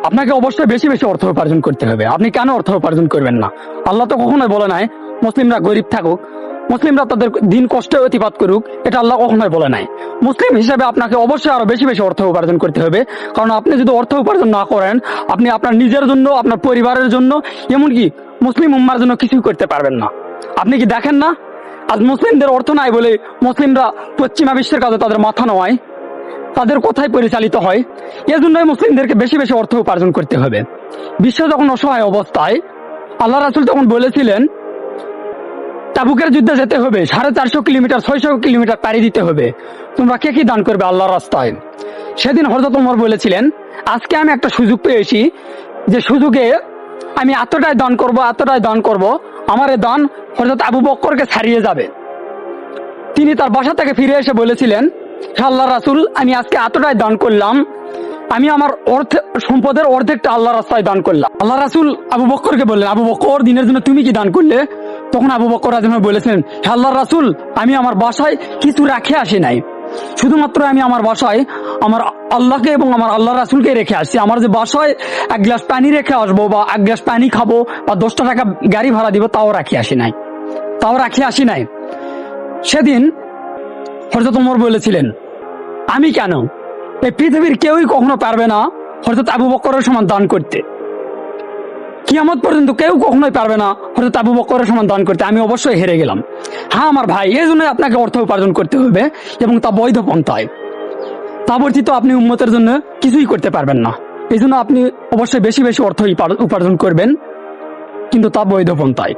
আপনাকে অবশ্যই বেশি বেশি অর্থ উপার্জন করতে হবে। আপনি কেন অর্থ উপার্জন করবেন না? আল্লাহ তো কখনোই বলে নাই মুসলিমরা গরিব থাকুক, মুসলিমরা তাদের দিন কষ্টে অতিপাত করুক, এটা আল্লাহ কখনোই বলে নাই। মুসলিম হিসেবে আপনাকে অবশ্যই আরো বেশি বেশি অর্থ উপার্জন করতে হবে। কারণ আপনি যদি অর্থ উপার্জন না করেন, আপনি আপনার নিজের জন্য, আপনার পরিবারের জন্য, এমনকি মুসলিম উম্মার জন্য কিছুই করতে পারবেন না। আপনি কি দেখেন না, আজ মুসলিমদের অর্থ নাই বলে মুসলিমরা পশ্চিমা বিশ্বের কাছে তাদের মাথা নোয়ায়, তাদের কথাই পরিচালিত হয়। এজন্যই মুসলিমদেরকে বেশি বেশি অর্থ উপার্জন করতে হবে। বিশ্ব যখন অসহায় অবস্থায়, আল্লাহ রাসূল তখন বলেছিলেন তাবুকের যুদ্ধে যেতে হবে, 450 কিলোমিটার 600 কিলোমিটার পাড়ি দিতে হবে, তোমরা কে কি দান করবে আল্লাহর রাস্তায়? সেদিন হযরত ওমর বলেছিলেন, আজকে আমি একটা সুযোগ পেয়েছি, যে সুযোগে আমি এতটাই দান করব, এতটাই দান করব, আমার এই দান হযরত আবু বকরকে ছাড়িয়ে যাবে। তিনি তার বাসা থেকে ফিরে এসে বলেছিলেন, হে আল্লাহর রাসূল, আমি আজকে এতটাই দান করলাম, আমি আমার সম্পদের অর্ধেকটা আল্লাহর রাস্তায় দান করলাম। আল্লাহ রাসূল আবু বকরকে বললেন, আবু বকর, দিনের জন্য তুমি কি দান করলে? তখন আবু বকর রাদিয়াল্লাহু আনহু বলেছেন, হে আল্লাহর রাসূল, আমি আমার বাসায় কিছু রেখে আসি নাই, শুধুমাত্র আমি আমার বাসায় আমার আল্লাহকে এবং আমার আল্লাহ রাসূলকে রেখে আসছি। আমার যে বাসায় এক গ্লাস পানি রেখে আসবো, বা এক গ্লাস পানি খাবো, বা 10 টাকা গাড়ি ভাড়া দিব, তাও রাখি আসি নাই। সেদিন হযরত ওমর বলেছিলেন, আমি কেন, এই পৃথিবীর কেউই কখনো পারবে না হযরত আবু বকরের সমান দান করতে। কিয়ামত পর্যন্ত কেউ কখনোই পারবে না হযরত আবু বকরের সমান দান করতে। আমি অবশ্যই হেরে গেলাম। হ্যাঁ আমার ভাই, এই জন্যই আপনাকে অর্থ উপার্জন করতে হবে, এবং তা বৈধ পন্থায়। তা বর্জিত আপনি উম্মতের জন্য কিছুই করতে পারবেন না। এই জন্য আপনি অবশ্যই বেশি বেশি অর্থ উপার্জন করবেন, কিন্তু তা বৈধ পন্থায়।